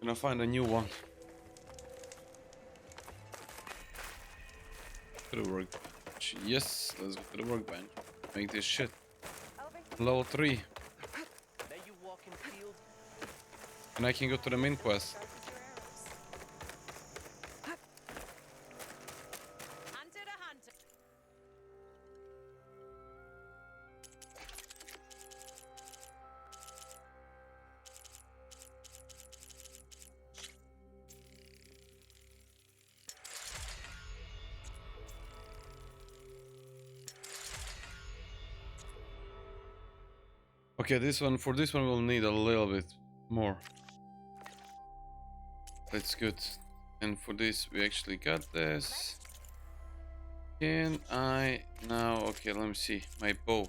Gonna find a new one. To the workbench. Yes, let's go to the workbench. Make this shit. Level 3. And I can go to the main quest. Okay, this one, for this one we'll need a little bit more. That's good. And for this we actually got this. Can I now, okay, let me see, my bow.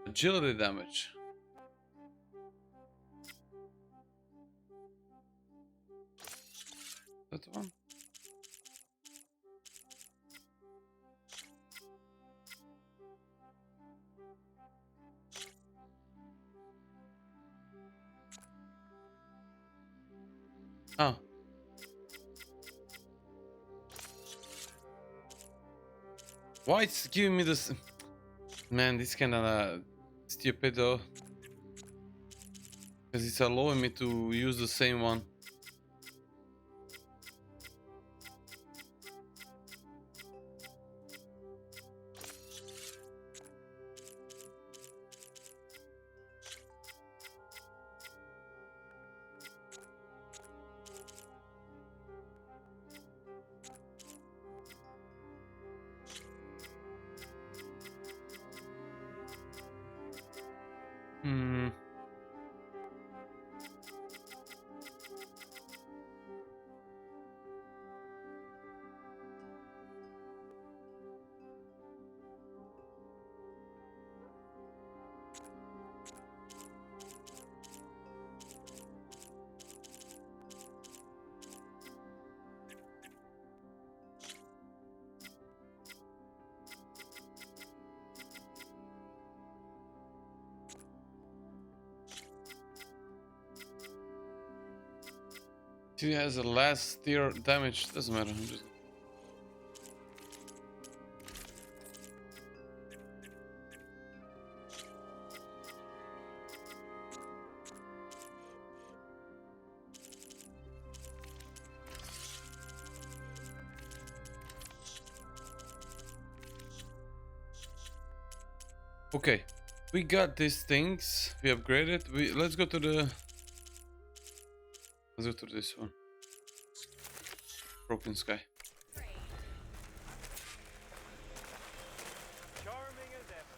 Agility damage. That one? Oh. Why it's giving me this? Man, this kinda stupid though. Because it's allowing me to use the same one. Hmm. She has a last tier damage. Doesn't matter. I'm just... Okay, we got these things. We upgraded. Let's go to the. Let's go to this one. Broken sky. Charming as ever.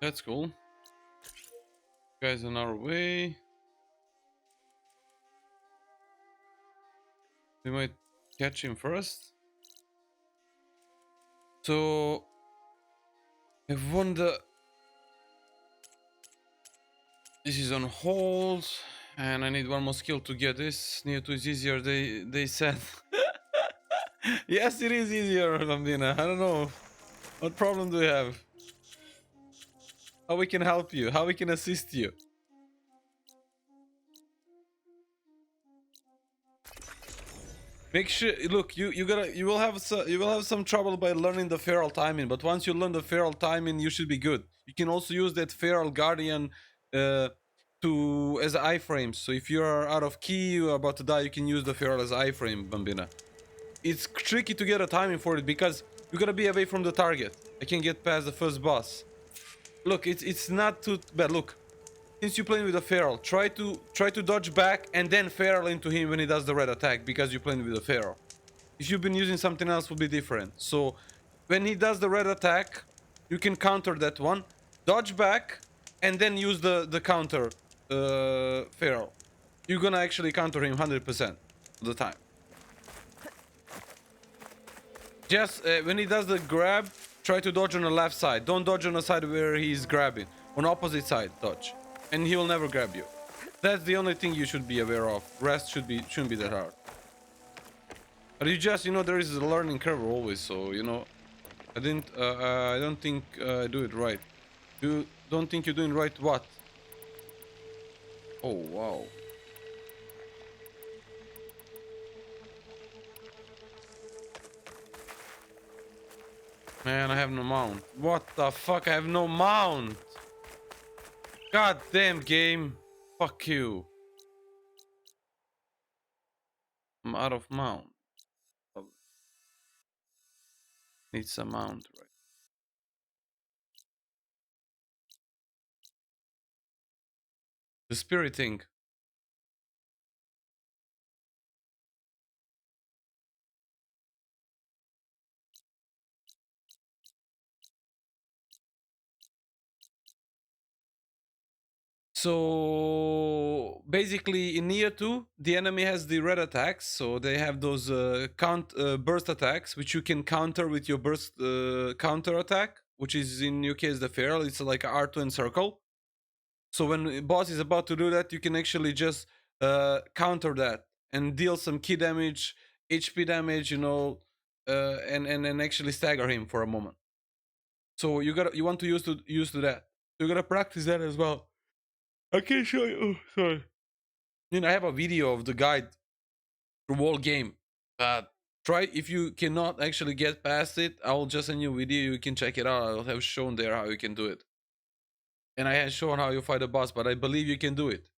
That's cool. Guys on our way. We might catch him first. So I wonder. This is on hold, and I need one more skill to get this. Neo 2 is easier. They said. Yes, it is easier, Bambina. I don't know. What problem do we have? How we can help you? How we can assist you? Make sure, look, you will have some trouble by learning the feral timing, but once you learn the feral timing, you should be good. You can also use that feral guardian as iframes. So if you are out of key, you are about to die, you can use the feral as iframe, Bambina. It's tricky to get a timing for it because you gotta be away from the target. I can get past the first boss. Look, it's not too bad. Look, since you're playing with a feral, try to dodge back and then feral into him when he does the red attack because you're playing with a feral. If you've been using something else, it will be different. So when he does the red attack, you can counter that one, dodge back, and then use the counter feral. You're gonna actually counter him 100% of the time. Just when he does the grab, try to dodge on the left side. Don't dodge on the side where he's grabbing. On opposite side, dodge. and he will never grab you. That's the only thing you should be aware of. Rest shouldn't be that hard. But you just, you know, there is a learning curve always. So you know, I don't think I do it right. You don't think you're doing right? What? Oh wow. Man, I have no mount. What the fuck? I have no mount. God damn game. Fuck you. I'm out of mount. Need some mount, right? The spirit thing. So basically in Nier 2, the enemy has the red attacks, so they have those burst attacks, which you can counter with your burst counter attack, which is in your case the feral. It's like a R2 and circle. So when the boss is about to do that, you can actually just counter that and deal some key damage, HP damage, you know, and actually stagger him for a moment. So you want to use to that. You gotta practice that as well. I can show you. Oh, sorry. You know, I have a video of the guide through whole game. Try if you cannot actually get past it. I will just send you a video. You can check it out. I'll have shown there how you can do it. And I have shown how you fight a boss, but I believe you can do it.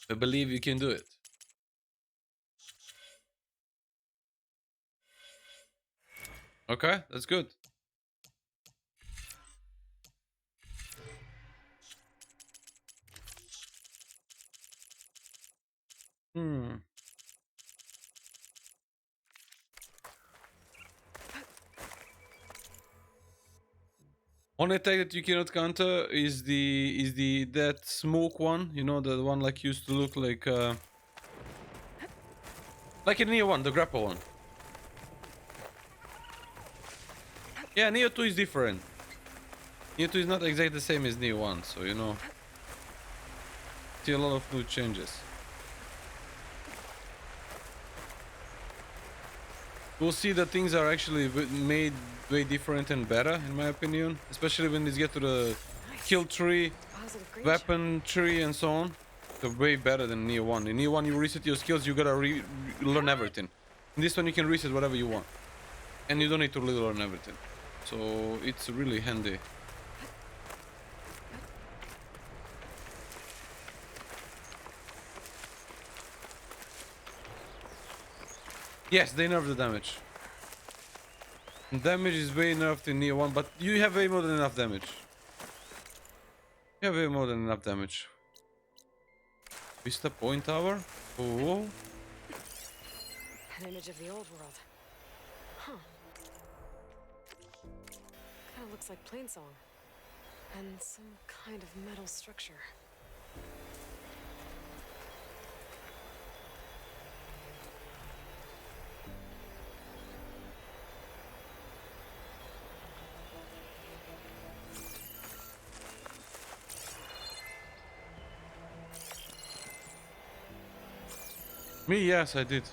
I believe you can do it. Okay, that's good. Hmm. One attack that you cannot counter is the that smoke one. You know, the one like used to look like in Neo 1, the grapple one. Yeah, Neo 2 is different. Neo 2 is not exactly the same as Neo 1, so you know. See a lot of new changes. We'll see that things are actually made way different and better, in my opinion. Especially when these get to the kill tree, weapon tree, and so on. They're way better than Neo 1. In Neo 1, you reset your skills, you gotta learn everything. In this one, you can reset whatever you want. And you don't need to learn everything. So it's really handy. Yes, they nerf the damage. Damage is way nerfed in Neo 1, but you have way more than enough damage. You have way more than enough damage. Vista Point Tower? Oh. An image of the old world. Huh. Kind of looks like Plainsong. And some kind of metal structure. Me, yes, I did.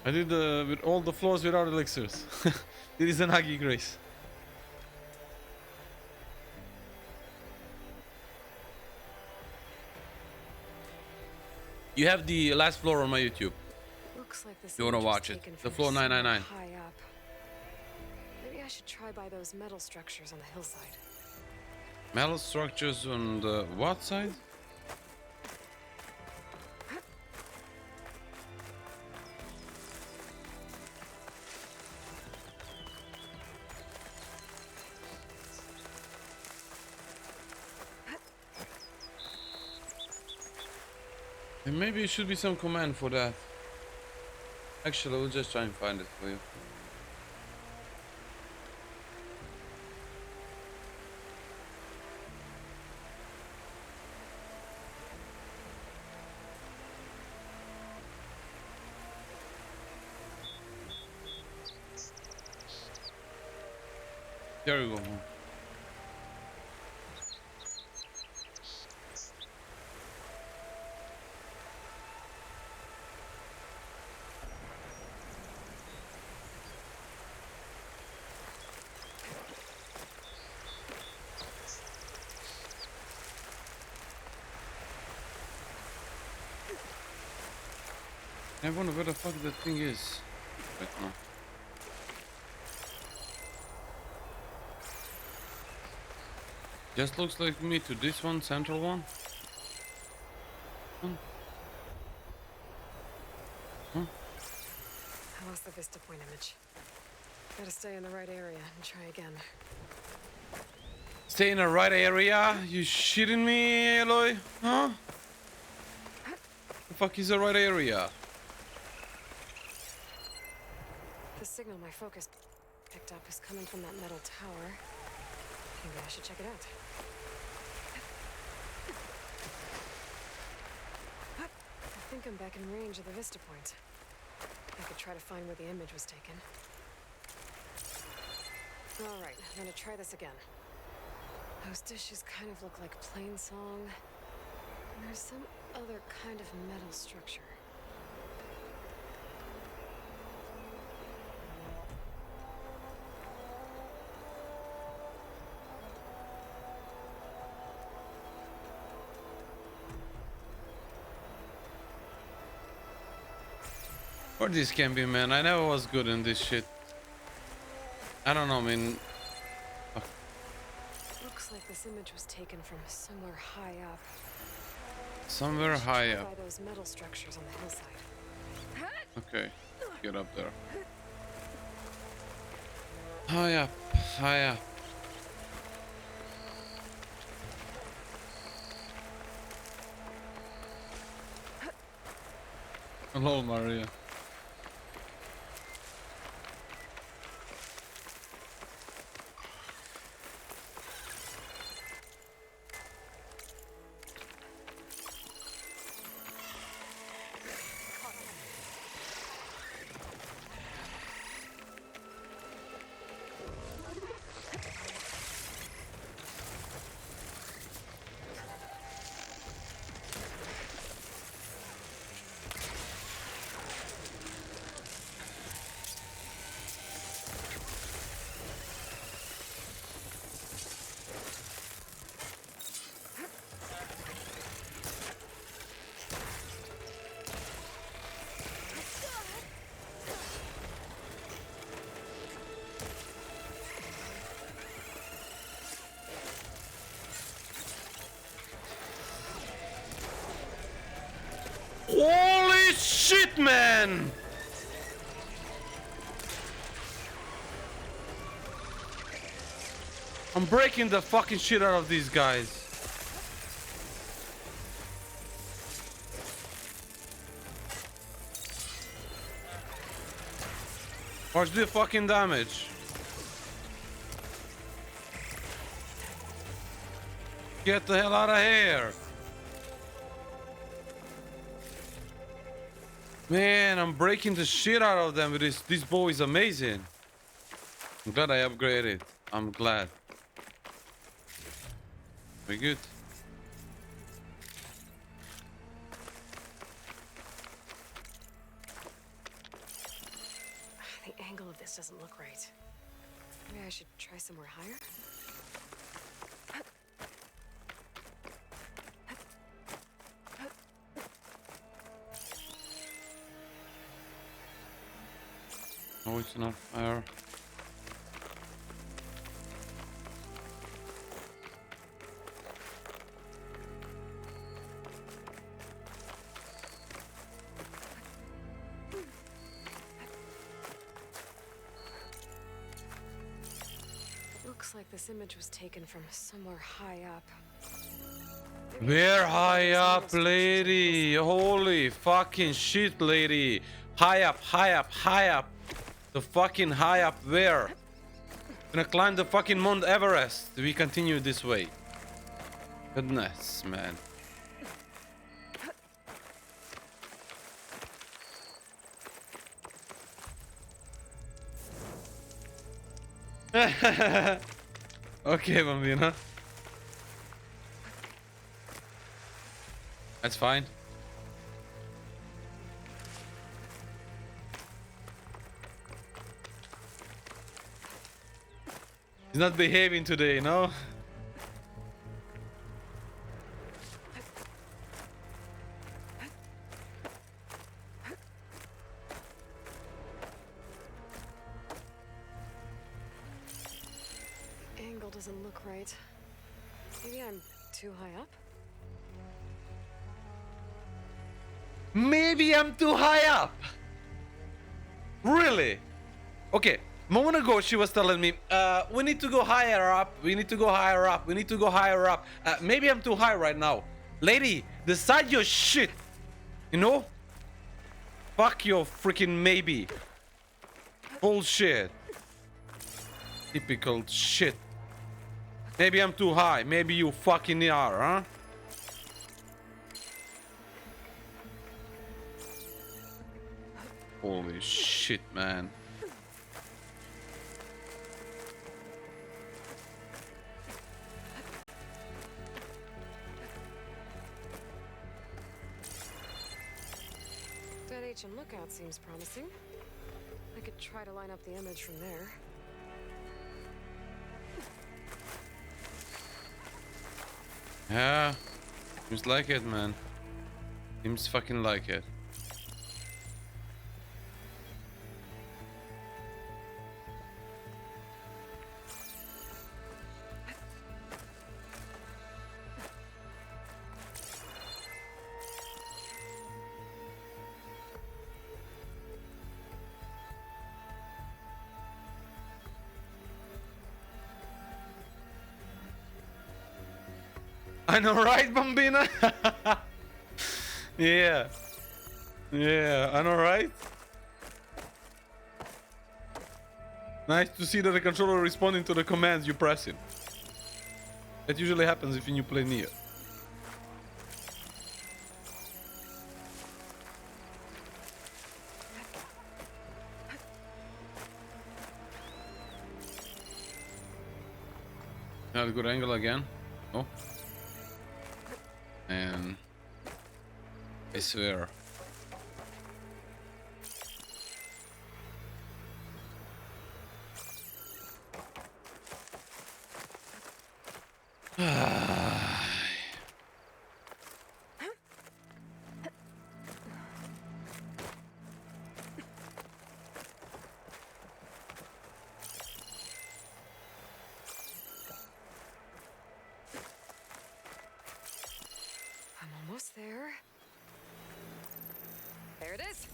I did with all the floors without elixirs. It is an Huggy Grace. You have the last floor on my YouTube. Looks like this. You wanna watch it? The floor 999. High up. Maybe I should try by those metal structures on the hillside. Metal structures on the what side? And maybe it should be some command for that. Actually, we'll just try and find it for you. There we go. I wonder where the fuck that thing is right now. Just looks like me to this one, central one. Hmm. Hmm. I lost the Vista Point image. Gotta stay in the right area and try again. Stay in the right area? You shitting me, Aloy? Huh? The fuck is the right area? The signal my focus picked up is coming from that metal tower. Maybe I should check it out. I think I'm back in range of the Vista Point. I could try to find where the image was taken. Alright, I'm gonna try this again. Those dishes kind of look like plain song. And there's some other kind of metal structure. Or this can be, man. I never was good in this shit. I don't know, I mean. Looks like this image was taken from somewhere high up. Somewhere high up. By those metal structures on the hillside. Okay, get up there. High up, high up. Hello, Maria. Holy shit, man! I'm breaking the fucking shit out of these guys. Watch the fucking damage. Get the hell out of here. Man, I'm breaking the shit out of them with this. This bow is amazing. I'm glad I upgraded. I'm glad. Very good. The angle of this doesn't look right. Maybe I should try somewhere higher? Oh, it's not fire. Looks like this image was taken from somewhere high up. Where high up, lady? Holy fucking shit, lady. High up, high up, high up. The fucking high up where? Gonna climb the fucking Mount Everest. We continue this way. Goodness, man. Okay, Bambina. That's fine. He's not behaving today, no? angle doesn't look right. Maybe I'm too high up? Maybe I'm too high up. Really? Okay. A moment ago, she was telling me, we need to go higher up. We need to go higher up. We need to go higher up. Maybe I'm too high right now. Lady, decide your shit. You know? Fuck your freaking maybe. Bullshit. Typical shit. Maybe I'm too high. Maybe you fucking are, huh? Holy shit, man. Dead HM lookout seems promising. I could try to line up the image from there. Yeah. Seems like it, man. Seems fucking like it. I know, right, Bambina? Yeah. Yeah, I know, right? Nice to see that the controller responding to the commands you press in. That usually happens if you play Nier. Not a good angle again. Oh. And I swear. I'm almost there. There it is.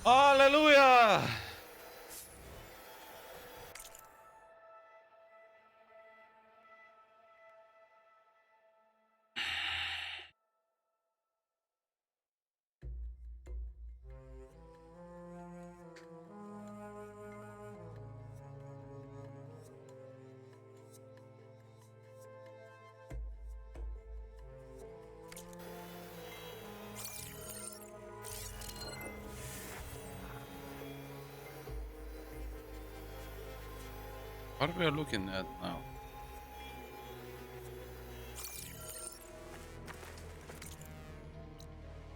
Hallelujah! What are we looking at now?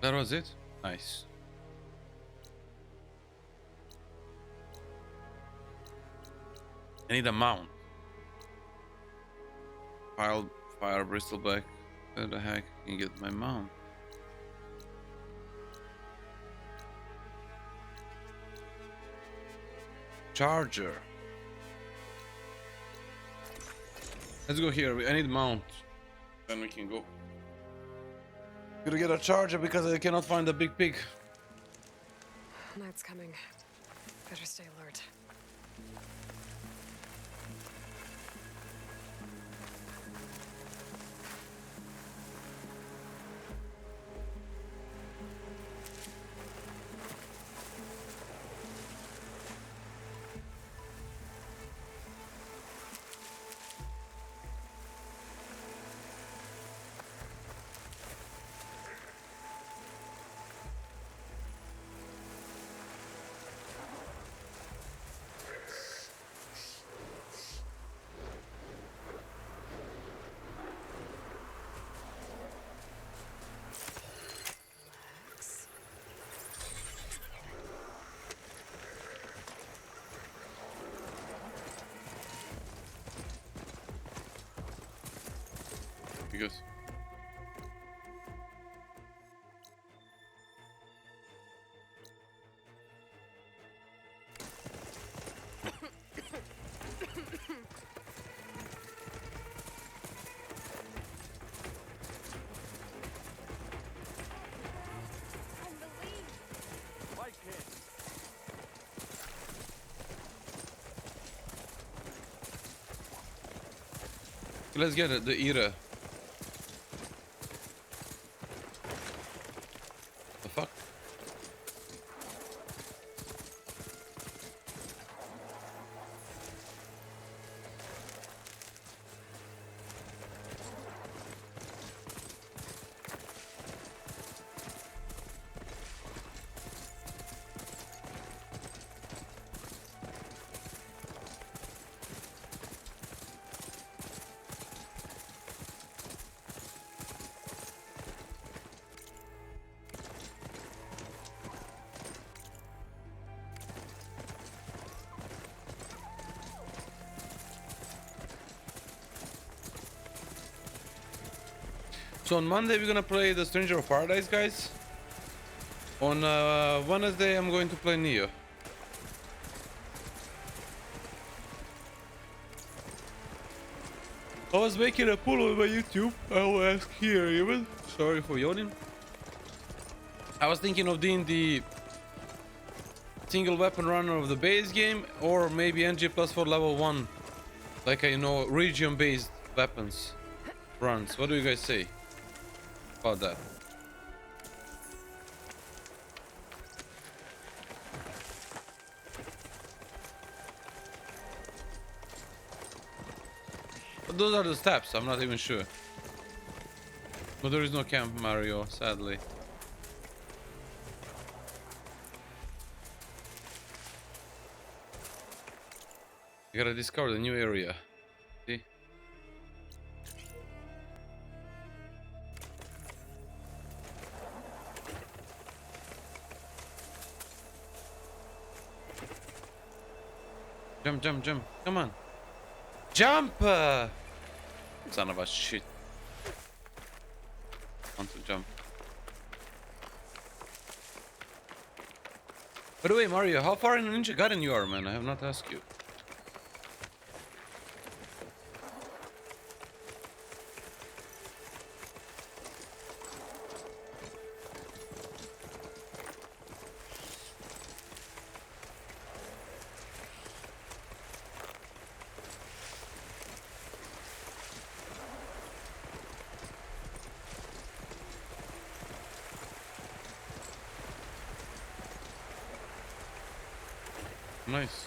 That was it? Nice. I need a mount. Fire bristleback. Where the heck can you get my mount? Charger. Let's go here. I need mount. Then we can go. Gotta get a charger because I cannot find the big pig. Night's coming. Better stay alert. Because Let's get it, the eater. The fuck? So on Monday we're gonna play the Stranger of Paradise, guys. On Wednesday I'm going to play Neo. I was making a poll on my YouTube. I will ask here even. Sorry for yawning. I was thinking of doing the single weapon runner of the base game, or maybe NG plus for level 1. Like, you know, region based weapons runs. What do you guys say about that? But those are the steps, I'm not even sure. But there is no camp, Mario, sadly. You gotta discover the new area. See? Jump, jump, jump. Come on. Jump! Son of a shit. Want to jump. By the way, Mario, how far in Ninja Gaiden you are, man? I have not asked you. Nice.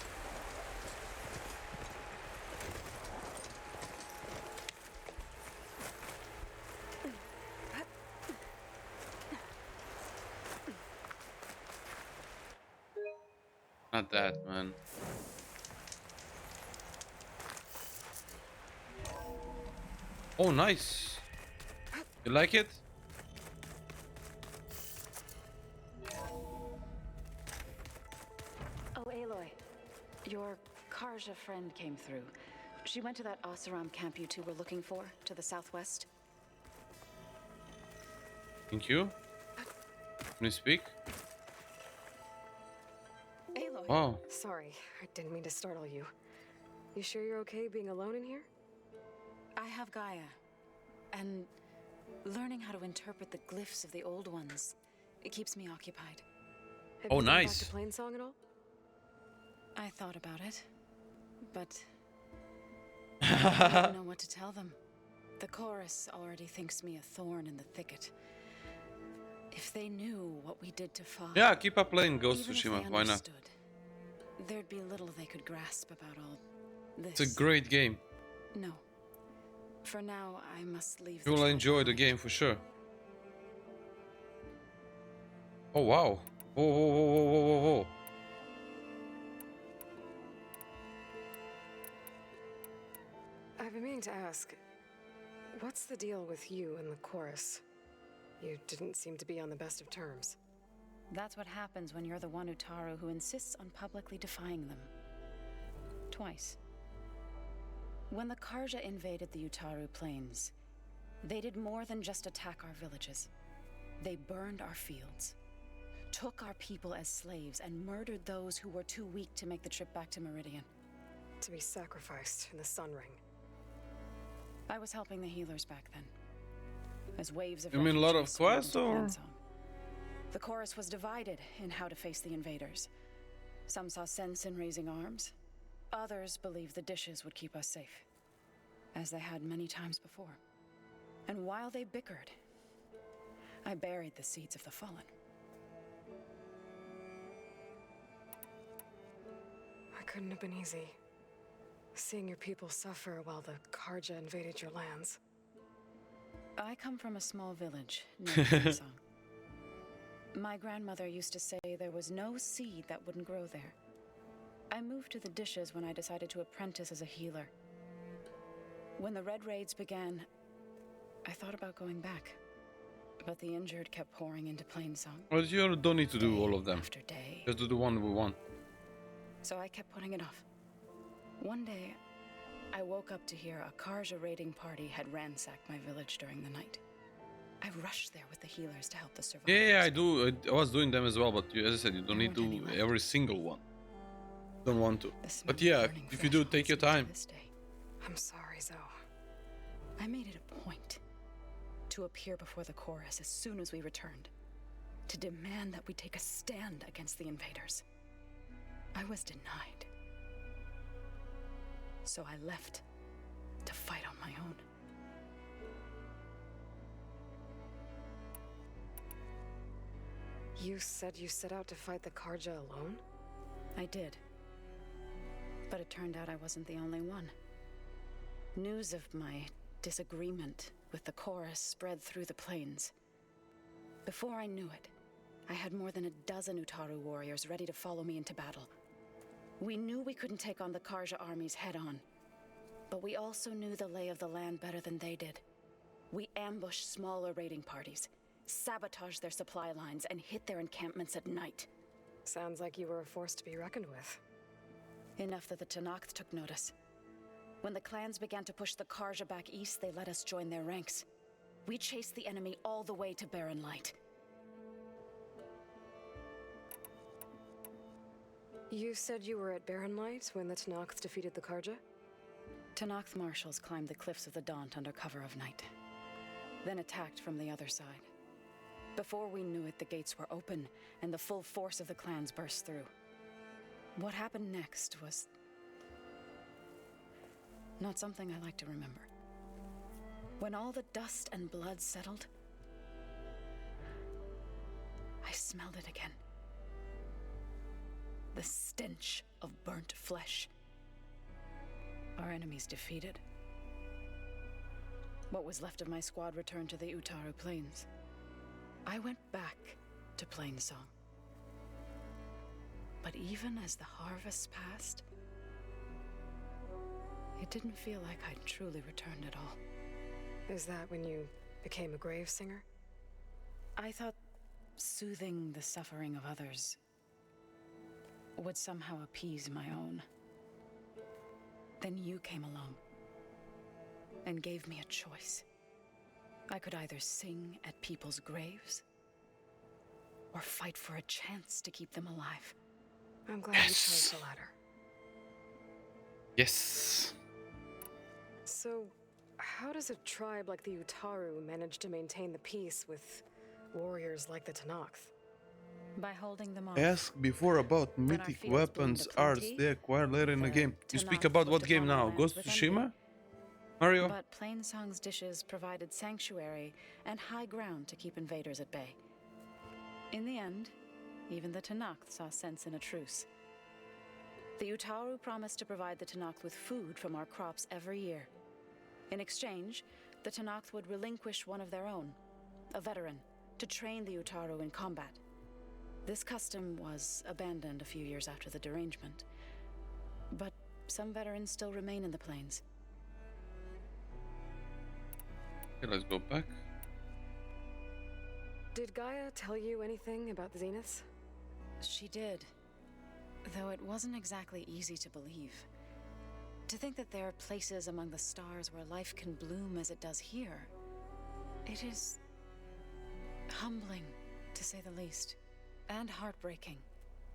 Not that, man. Oh, nice. You like it? Oh, Aloy. Your Karja friend came through. She went to that Oseram camp you two were looking for, to the southwest. Thank you. Can you speak? Aloy. Wow. Sorry, I didn't mean to startle you. You sure you're okay being alone in here? I have Gaia, and learning how to interpret the glyphs of the old ones, it keeps me occupied. Have Oh, you been nice. back to Plainsong at all? I thought about it, but I don't know what to tell them. The chorus already thinks me a thorn in the thicket. If they knew what we did to Fa, Yeah, keep up playing Ghost even if Tsushima. they Why not? understood, there'd be little they could grasp about all this. It's a great game. No. For now, I must leave. You will enjoy the game for sure. Oh wow! Whoa, whoa, whoa, whoa, whoa, whoa, whoa! I've been meaning to ask, what's the deal with you and the chorus? You didn't seem to be on the best of terms. That's what happens when you're the one Utaru who insists on publicly defying them. Twice. When the Karja invaded the Utaru plains, they did more than just attack our villages. They burned our fields, took our people as slaves, and murdered those who were too weak to make the trip back to Meridian. To be sacrificed in the Sun Ring. I was helping the healers back then. As waves of You mean a lot of refugees swarmed quests, into or? Plainsong. The chorus was divided in how to face the invaders. Some saw sense in raising arms. Others believed the dishes would keep us safe. as they had many times before. And while they bickered, I buried the seeds of the fallen. It couldn't have been easy. Seeing your people suffer while the Karja invaded your lands. I come from a small village near Plansong. My grandmother used to say there was no seed that wouldn't grow there. I moved to the dishes when I decided to apprentice as a healer. When the Red Raids began, I thought about going back. But the injured kept pouring into Plansong. Well, you don't need to do all of them. After day. Just do the one we want. So I kept putting it off. One day, I woke up to hear a Karja raiding party had ransacked my village during the night. I rushed there with the healers to help the survivors. Yeah, I do. I was doing them as well, but as I said, you don't need to do every single one. Don't want to. But yeah, if you do, take your time. I'm sorry, Zoe. I made it a point to appear before the chorus as soon as we returned, to demand that we take a stand against the invaders. I was denied. So I left to fight on my own. You said you set out to fight the Karja alone? I did. But it turned out I wasn't the only one. News of my disagreement with the chorus spread through the plains. Before I knew it, I had more than a dozen Utaru warriors ready to follow me into battle. We knew we couldn't take on the Karja armies head-on, but we also knew the lay of the land better than they did. We ambushed smaller raiding parties, sabotaged their supply lines, and hit their encampments at night. Sounds like you were a force to be reckoned with. Enough that the Tenakth took notice. When the clans began to push the Karja back east, they let us join their ranks. We chased the enemy all the way to Barren Light. You said you were at Barren Light when the Tenakth defeated the Karja? Tenakth marshals climbed the cliffs of the Daunt under cover of night, then attacked from the other side. Before we knew it, the gates were open, and the full force of the clans burst through. What happened next was not something I like to remember. When all the dust and blood settled, I smelled it again. The stench of burnt flesh. Our enemies defeated. What was left of my squad returned to the Utaru Plains. I went back to Plansong. But even as the harvest passed, it didn't feel like I'd truly returned at all. Is that when you became a grave singer? I thought soothing the suffering of others would somehow appease my own. Then you came along and gave me a choice. I could either sing at people's graves or fight for a chance to keep them alive. I'm glad you chose the latter. Yes. So, how does a tribe like the Utaru manage to maintain the peace with warriors like the Tenakth? By holding them off. Ask before about When our mythic fields weapons, bloomed to arts plenty, they acquire later in the the game. You speak Tenakth about what looked game upon our now? lands Ghost of with Tsushima? envy. Mario? But Plainsong's dishes provided sanctuary and high ground to keep invaders at bay. In the end, even the Tenakth saw sense in a truce. The Utaru promised to provide the Tenakth with food from our crops every year. In exchange, the Tenakth would relinquish one of their own, a veteran, to train the Utaru in combat. This custom was abandoned a few years after the derangement, but some veterans still remain in the plains. Okay, let's go back. Did Gaia tell you anything about the Zeniths? She did, though it wasn't exactly easy to believe. To think that there are places among the stars where life can bloom as it does here, it is humbling, to say the least, and heartbreaking.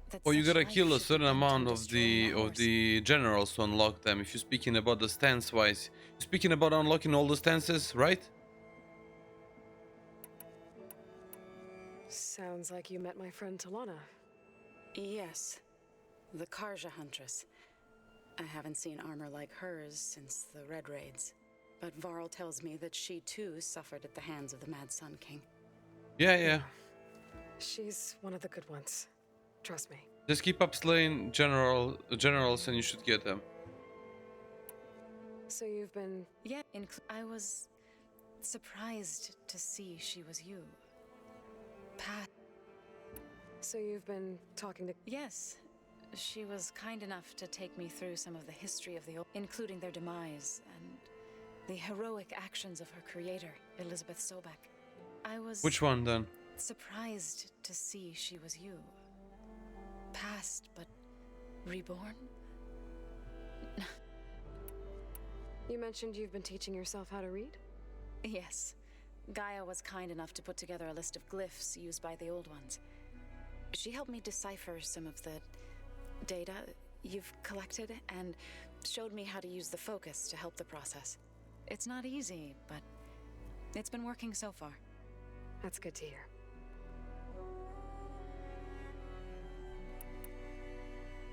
That Oh, you such gotta life kill a should certain be bent on amount of destroying ours. the generals to unlock them. If you're speaking about the stance wise, you're speaking about unlocking all the stances, right? Sounds like you met my friend Talana. Yes, the Karja Huntress. I haven't seen armor like hers since the Red Raids. but Varl tells me that she too suffered at the hands of the Mad Sun King. Yeah. She's one of the good ones. Trust me. Just keep up slaying generals and you should get them. So you've been... Yeah, I was surprised to see she was you. Pat. So you've been talking to... Yes. She was kind enough to take me through some of the history of the old, including their demise and the heroic actions of her creator, Elizabeth Sobek. I was... Which one then? Surprised to see she was you. Past, but reborn? You mentioned you've been teaching yourself how to read? Yes. Gaia was kind enough to put together a list of glyphs used by the Old Ones. She helped me decipher some of the data you've collected and showed me how to use the focus to help the process. It's not easy, but it's been working so far. That's good to hear.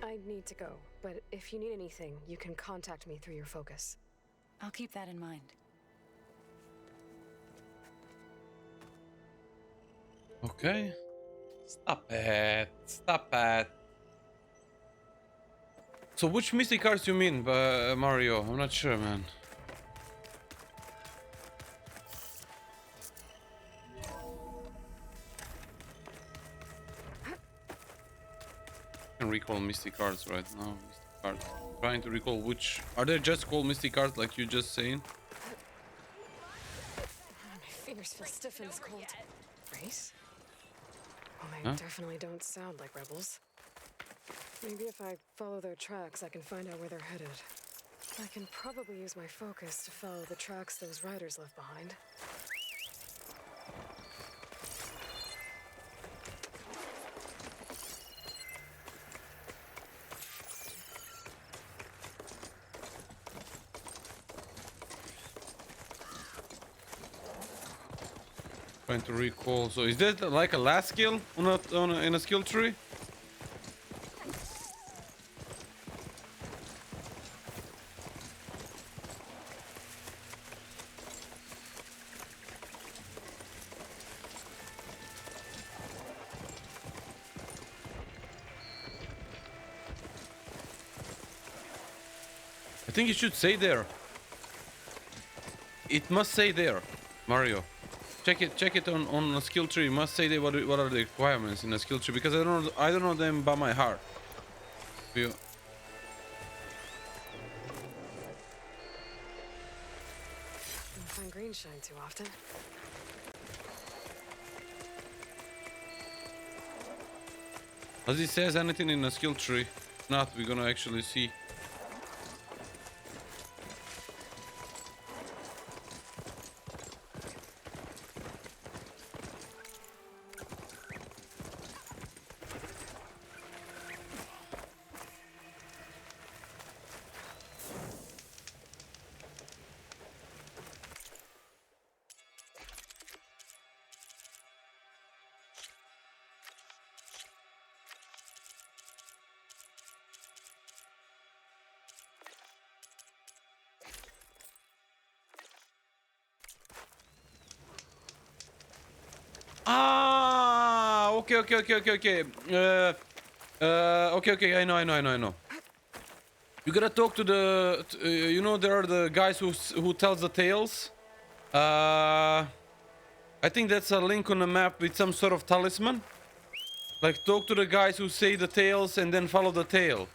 I need to go, but if you need anything, you can contact me through your focus. I'll keep that in mind. Okay. Stop it. So which mystic cards you mean, Mario? I'm not sure, man. I can recall mystic cards right now. Mystic cards. Trying to recall which... Are they just called mystic cards like you just saying? My fingers feel stiff in this cold. Right? Well, they Huh? definitely don't sound like rebels. Maybe if I follow their tracks, I can find out where they're headed. I can probably use my focus to follow the tracks those riders left behind. Trying to recall. So is that like a last skill in a skill tree? I think it should say there. It must say there, Mario. Check it on a skill tree. It must say there what are the requirements in a skill tree, because I don't know them by my heart. You... Don't find green shine too often. As it says anything in a skill tree, if not, we're gonna actually see. Ah, okay. Okay. I know. You gotta talk to the, you know, there are the guys who tells the tales. I think that's a link on the map with some sort of talisman. Like, talk to the guys who say the tales and then follow the tale,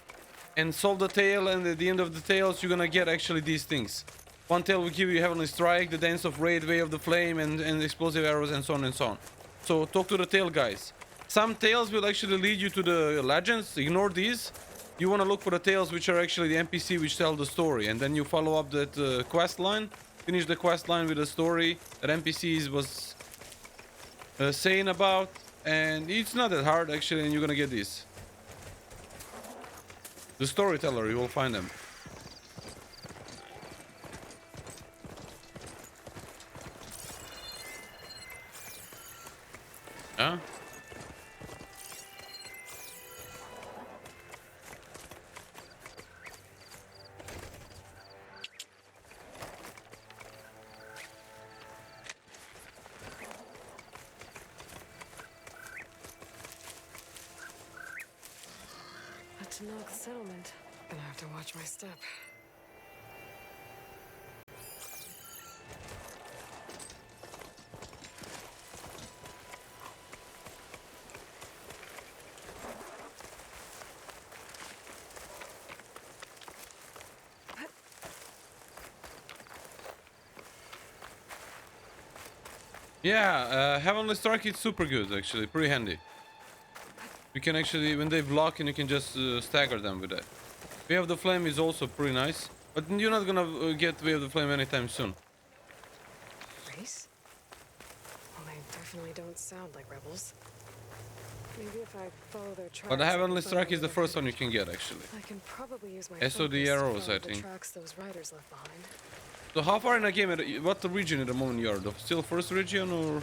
and solve the tale. And at the end of the tales, you're gonna get actually these things. One tale will give you Heavenly Strike, the Dance of Raid, Way of the Flame, and explosive arrows, and so on and so on. So talk to the tale guys. Some tales will actually lead you to the legends. Ignore these. You want to look for the tales which are actually the NPC which tell the story, and then you follow up that quest line. Finish the quest line with the story that NPCs was saying about, and it's not that hard actually, and you're gonna get these. The storyteller, you will find them. Huh? to Nog's settlement. Gonna have to watch my step. Yeah, Heavenly Strike is super good actually, pretty handy. You can actually, when they block, and you can just stagger them with that. Way of the Flame is also pretty nice, but you're not gonna get Way of the Flame anytime soon. Race? Well, they definitely don't sound like rebels. Maybe if I follow their tracks. But the I can Heavenly find Strike out is the where first they're one you headed. can get actually. I can probably use my SO the focus to arrows, follow I the think. tracks those riders left behind. So how far in the game, what the region at the moment you are? Still first region or?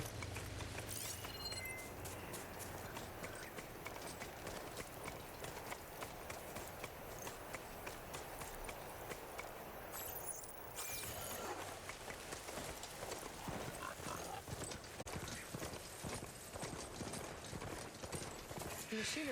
The machine